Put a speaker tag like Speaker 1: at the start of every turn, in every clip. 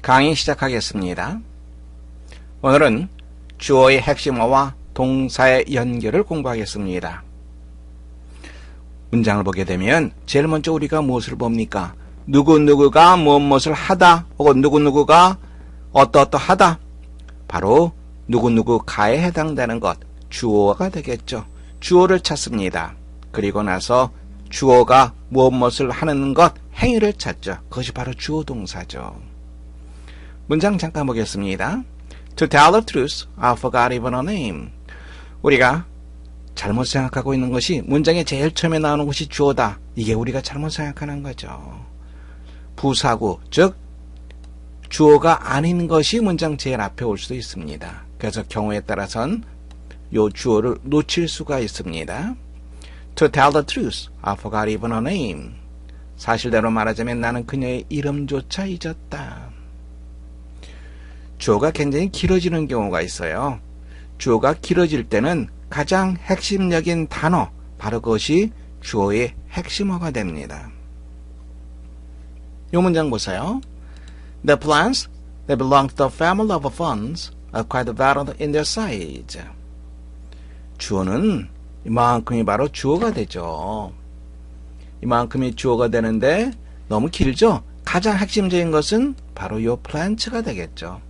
Speaker 1: 강의 시작하겠습니다. 오늘은 주어의 핵심어와 동사의 연결을 공부하겠습니다. 문장을 보게 되면 제일 먼저 우리가 무엇을 봅니까? 누구누구가 무엇을 하다 혹은 누구누구가 어떠어떠하다. 바로 누구누구가에 해당되는 것, 주어가 되겠죠. 주어를 찾습니다. 그리고 나서 주어가 무엇을 하는 것, 행위를 찾죠. 그것이 바로 주어 동사죠. 문장 잠깐 보겠습니다. To tell the truth, I forgot even her name. 우리가 잘못 생각하고 있는 것이 문장의 제일 처음에 나오는 것이 주어다. 이게 우리가 잘못 생각하는 거죠. 부사구, 즉 주어가 아닌 것이 문장 제일 앞에 올 수도 있습니다. 그래서 경우에 따라서는 이 주어를 놓칠 수가 있습니다. To tell the truth, I forgot even her name. 사실대로 말하자면 나는 그녀의 이름조차 잊었다. 주어가 굉장히 길어지는 경우가 있어요. 주어가 길어질 때는 가장 핵심적인 단어, 바로 그것이 주어의 핵심어가 됩니다. 이 문장 보세요. The plants that belong to the family of ferns are quite varied in their size. 주어는 이만큼이 바로 주어가 되죠. 이만큼이 주어가 되는데 너무 길죠? 가장 핵심적인 것은 바로 이 plant가 되겠죠.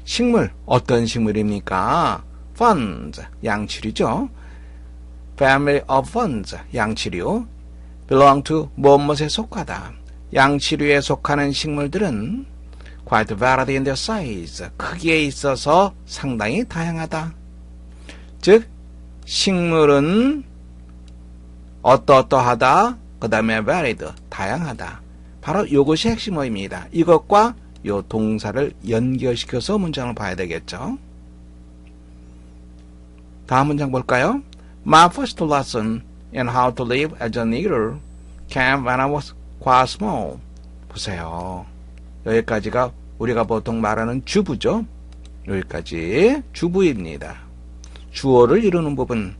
Speaker 1: 식물, 어떤 식물입니까? Ferns, 양치류죠. Family of ferns, 양치류. Belong to 무엇에 속하다. 양치류에 속하는 식물들은 quite varied in their size, 크기에 있어서 상당히 다양하다. 즉, 식물은 어떠어떠하다, 그 다음에 varied, 다양하다. 바로 이것이 핵심어입니다. 이것과 요 동사를 연결시켜서 문장을 봐야 되겠죠. 다음 문장 볼까요? My first lesson in how to live as a nigger came when I was quite small. 보세요. 여기까지가 우리가 보통 말하는 주부죠. 여기까지 주부입니다. 주어를 이루는 부분.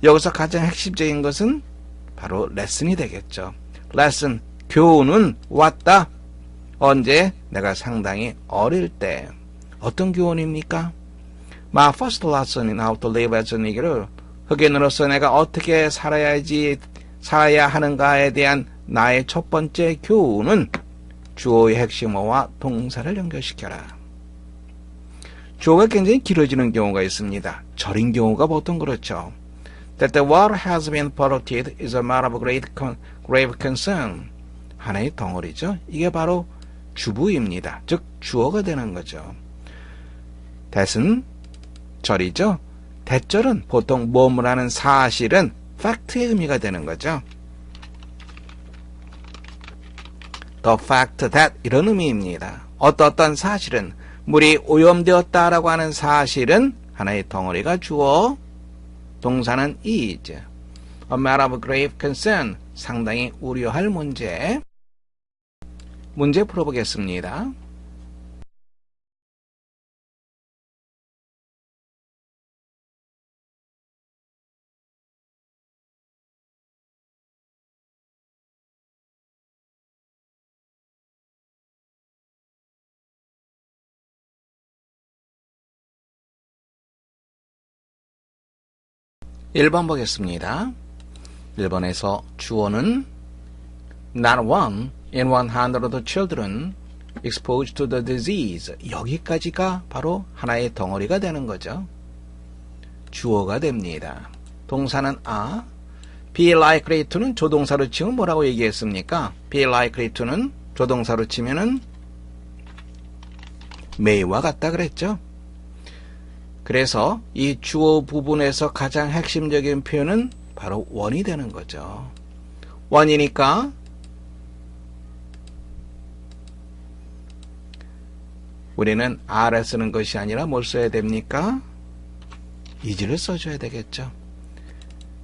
Speaker 1: 여기서 가장 핵심적인 것은 바로 레슨이 되겠죠. 레슨, 교훈은 왔다. 언제? 내가 상당히 어릴 때. 어떤 교훈입니까? My first lesson in how to live as a nigger. 흑인으로서 내가 어떻게 살아야 하는가에 대한 나의 첫 번째 교훈은 주어의 핵심어와 동사를 연결시켜라. 주어가 굉장히 길어지는 경우가 있습니다. 절인 경우가 보통 그렇죠. That the water has been polluted is a matter of grave concern. 하나의 덩어리죠. 이게 바로 주부입니다. 즉 주어가 되는 거죠. that은 절이죠. 대절은 보통 뭐뭐 하는 사실은 fact의 의미가 되는 거죠. The fact that 이런 의미입니다. 어떤 사실은 물이 오염되었다라고 하는 사실은 하나의 덩어리가 주어, 동사는 is. A matter of grave concern, 상당히 우려할 문제. 문제 풀어보겠습니다. (1번) 보겠습니다. 1번에서 주어는 Not one in 100 children exposed to the disease. 여기까지가 바로 하나의 덩어리가 되는 거죠. 주어가 됩니다. 동사는 are. be likely to는 조동사로 치면 뭐라고 얘기했습니까? be likely to는 조동사로 치면은 may와 같다 그랬죠. 그래서 이 주어 부분에서 가장 핵심적인 표현은 바로 one이 되는 거죠. one이니까 우리는 are를 쓰는 것이 아니라 뭘 써야 됩니까? is를 써줘야 되겠죠.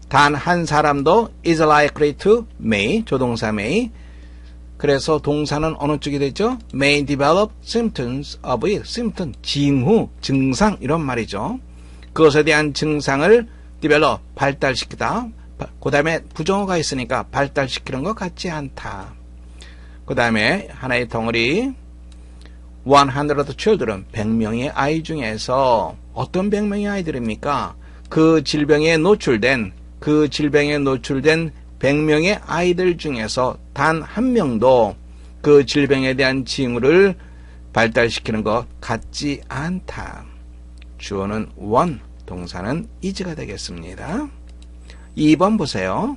Speaker 1: 단 한 사람도 is likely to may, 조동사 may. 그래서 동사는 어느 쪽이 되죠? may develop symptoms of it. symptom, 징후, 증상 이런 말이죠. 그것에 대한 증상을 develop, 발달시키다, 그 다음에 부정어가 있으니까 발달시키는 것 같지 않다. 그 다음에 하나의 덩어리 100 children, 100명의 아이 중에서 어떤 100명의 아이들입니까? 그 질병에 노출된 100명의 아이들 중에서 단 한 명도 그 질병에 대한 징후를 발달시키는 것 같지 않다. 주어는 one, 동사는 is가 되겠습니다. 2번 보세요.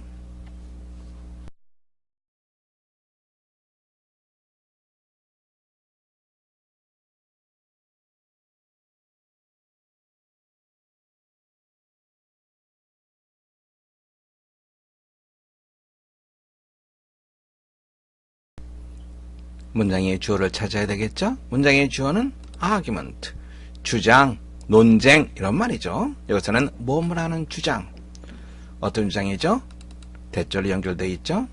Speaker 1: 문장의 주어를 찾아야 되겠죠? 문장의 주어는 argument, 주장, 논쟁 이런 말이죠. 여기서는 뭐뭐라는 주장. 어떤 주장이죠? 대절로 연결되어 있죠.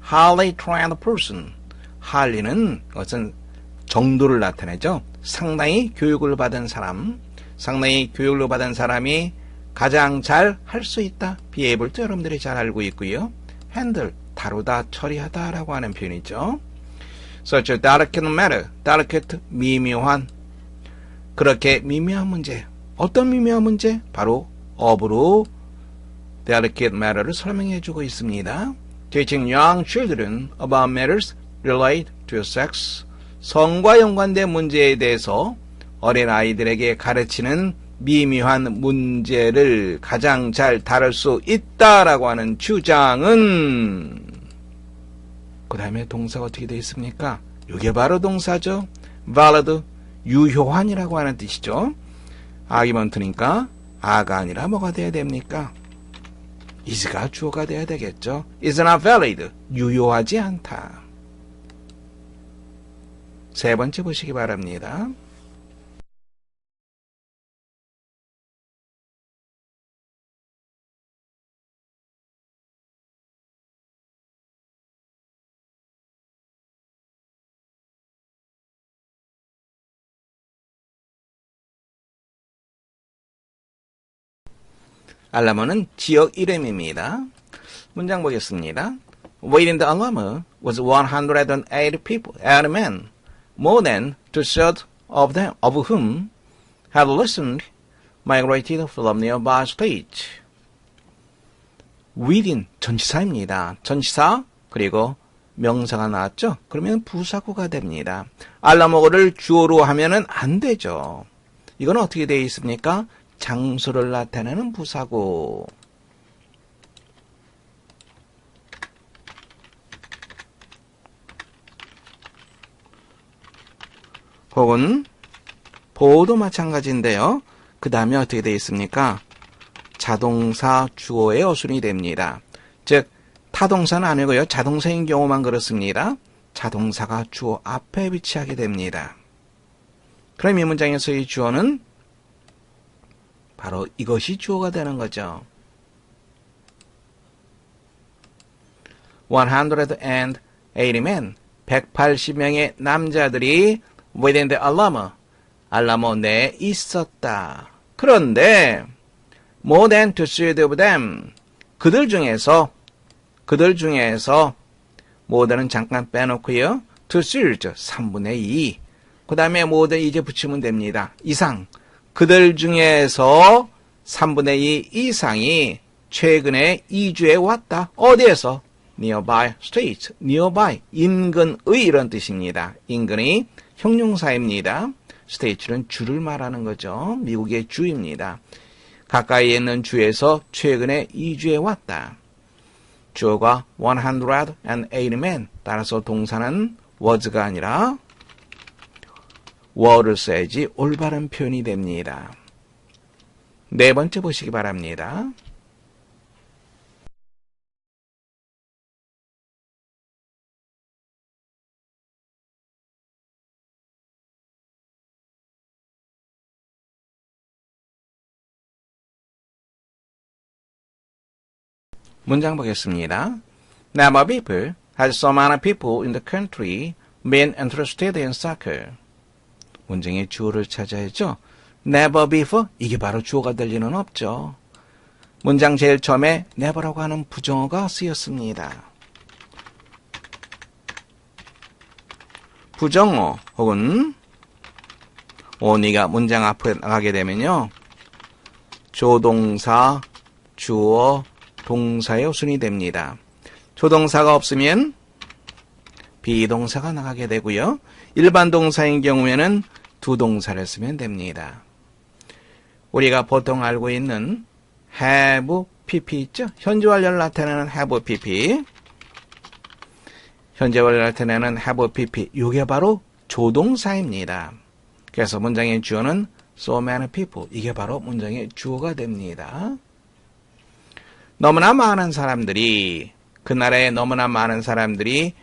Speaker 1: highly trained person. highly는 어떤 정도를 나타내죠. 상당히 교육을 받은 사람. 상당히 교육을 받은 사람이 가장 잘 할 수 있다. be able도 여러분들이 잘 알고 있고요. handle, 다루다, 처리하다 라고 하는 표현이죠. such a delicate matter, delicate, 미묘한, 그렇게 미묘한 문제. 어떤 미묘한 문제? 바로 of로 delicate matter를 설명해주고 있습니다. Teaching young children about matters related to sex. 성과 연관된 문제에 대해서 어린 아이들에게 가르치는 미묘한 문제를 가장 잘 다룰 수 있다라고 하는 주장은 그 다음에 동사가 어떻게 되어 있습니까? 이게 바로 동사죠. valid, 유효한이라고 하는 뜻이죠. argument니까 아가 아니라 뭐가 돼야 됩니까? is가 주어가 돼야 되겠죠. is not valid, 유효하지 않다. 세 번째 보시기 바랍니다. 알라모는 지역 이름입니다. 문장 보겠습니다. Within the Alamo was 180 people, 80 men, more than two-thirds of them, of whom had recently migrated from nearby states. Within, 전치사입니다. 전치사, 그리고 명사가 나왔죠? 그러면 부사구가 됩니다. 알라모를 주어로 하면은 안 되죠. 이건 어떻게 되어 있습니까? 장소를 나타내는 부사구. 혹은 보호도 마찬가지인데요. 그 다음에 어떻게 되어 있습니까? 자동사 주어의 어순이 됩니다. 즉 타동사는 아니고요. 자동사인 경우만 그렇습니다. 자동사가 주어 앞에 위치하게 됩니다. 그럼 이 문장에서의 주어는 바로 이것이 주어가 되는 거죠. 180 men, 180명의 남자들이 within the Alamo, 알라모 내에 있었다. 그런데 more than two-thirds of them, 그들 중에서 more than은 잠깐 빼놓고요. two-thirds, 3분의 2. 그 다음에 more than 이제 붙이면 됩니다. 이상. 그들 중에서 3분의 2 이상이 최근에 이주해 왔다. 어디에서? nearby states, nearby, 인근의 이런 뜻입니다. 인근의 형용사입니다. state는 주를 말하는 거죠. 미국의 주입니다. 가까이에 있는 주에서 최근에 이주해 왔다. 주어가 180 men, 따라서 동사는 was가 아니라 were를 써야지 올바른 표현이 됩니다. 네 번째 보시기 바랍니다. 문장 보겠습니다. Never before had so many people in the country been interested in soccer. 문장의 주어를 찾아야죠. Never before, 이게 바로 주어가 될 리는 없죠. 문장 제일 처음에 never라고 하는 부정어가 쓰였습니다. 부정어 혹은 only가 문장 앞에 나가게 되면요. 조동사, 주어, 동사의 순이 됩니다. 조동사가 없으면 비동사가 나가게 되고요. 일반 동사인 경우에는 두 동사를 쓰면 됩니다. 우리가 보통 알고 있는 have pp 있죠? 현재 완료를 나타내는 have pp. 현재 완료를 나타내는 have pp. 이게 바로 조동사입니다. 그래서 문장의 주어는 so many people. 이게 바로 문장의 주어가 됩니다. 너무나 많은 사람들이, 그날에 너무나 많은 사람들이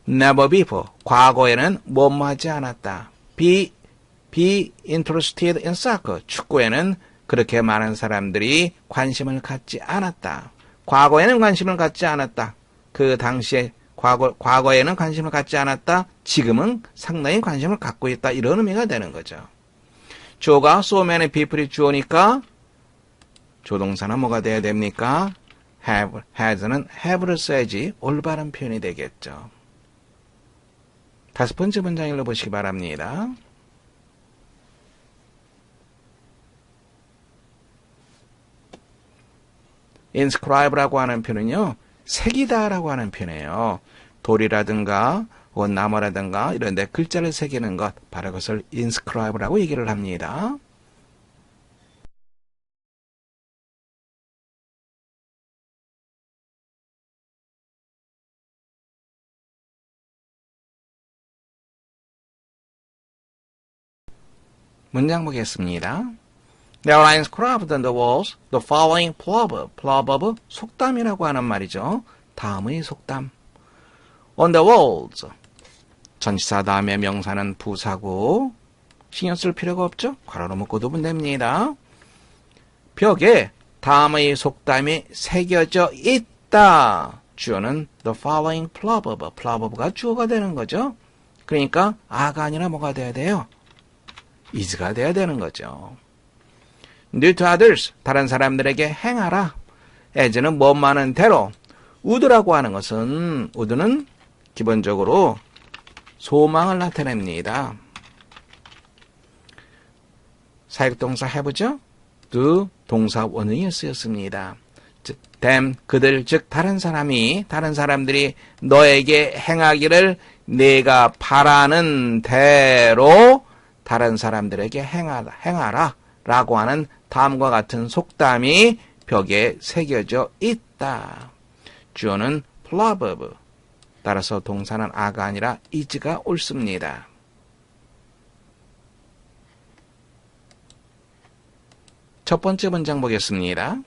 Speaker 1: never before, 과거에는 뭐뭐 하지 않았다. be interested in soccer, 축구에는 그렇게 많은 사람들이 관심을 갖지 않았다. 과거에는 관심을 갖지 않았다. 그 당시에 과거에는 관심을 갖지 않았다. 지금은 상당히 관심을 갖고 있다. 이런 의미가 되는 거죠. 주어가 so many people이 주어니까 조동사는 뭐가 돼야 됩니까? have, has는 have를 써야지 올바른 표현이 되겠죠. 다섯 번째 문장 읽어보시기 바랍니다. inscribe라고 하는 표현은요, 새기다라고 하는 표현이에요. 돌이라든가 혹은 나무라든가 이런 데 글자를 새기는 것, 바로 그것을 inscribe라고 얘기를 합니다. 문장 보겠습니다. There are inscribed on the walls the following proverb. proverb, 속담이라고 하는 말이죠. 다음의 속담. On the walls. 전치사 다음에 명사는 부사고 신경 쓸 필요가 없죠. 괄호로 묶어두면 됩니다. 벽에 다음의 속담이 새겨져 있다. 주어는 the following proverb. proverb가 주어가 되는 거죠. 그러니까 아가 아니라 뭐가 돼야 돼요? is가 돼야 되는 거죠. Do to others, 다른 사람들에게 행하라. as는 뭐 많은 대로. would라고 하는 것은, would는 기본적으로 소망을 나타냅니다. 사역동사 have죠? do 동사 원형이 쓰였습니다. them, 그들, 즉 다른 사람들이 너에게 행하기를 네가 바라는 대로 다른 사람들에게 행하라 라고 하는 다음과 같은 속담이 벽에 새겨져 있다. 주어는 proverb. 따라서 동사는 a가 아니라 is가 옳습니다. 첫 번째 문장 보겠습니다.